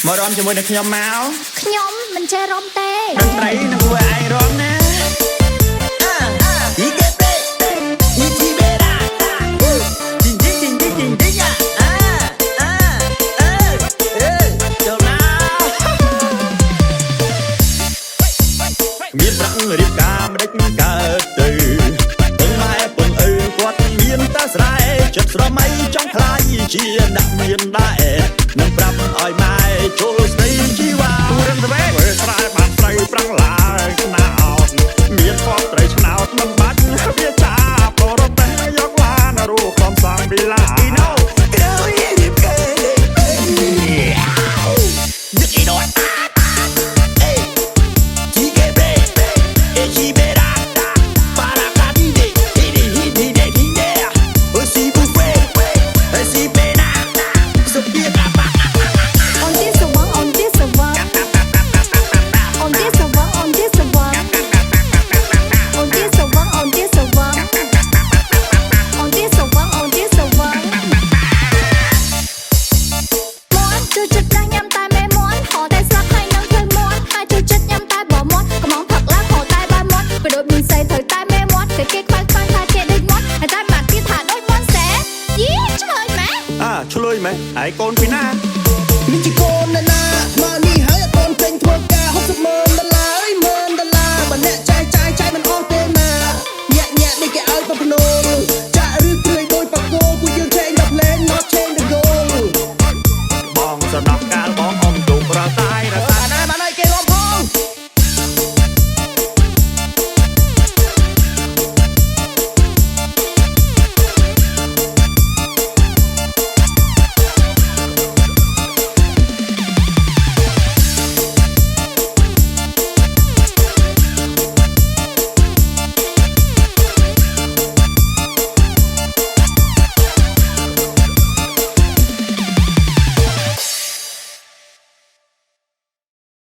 មករំជាមួយនឹងខ្ញុំមកខ្ញុំមិនចេះរំទេតន្ត្រីនឹងធ្វើឲ្យរំណាមានប្រាំងរៀបការមិនដេចកើតទៅពងម៉ែពងឪគាត់មានតែស្រែចិត្តស្រមៃចង់ខ្លាយជាដាក់មានដែរនឹងប្រាប់ឲ្យម៉ែចូលស្ដីជីវ៉ាទូរឹងទៅធ្វើស្រែបានត្រីប្រាំងឡាយឆ្នោតមានពណ៌ត្រីឆ្នោតមិនបាច់វាចាបរទេយកឡានរូបកំសងពីឡាឆ្លើយមែនឯកូនពីណានេះជាកូនអ្នកណាមកនេះហើយកូនចេញធ្វើការ60ម៉ឺន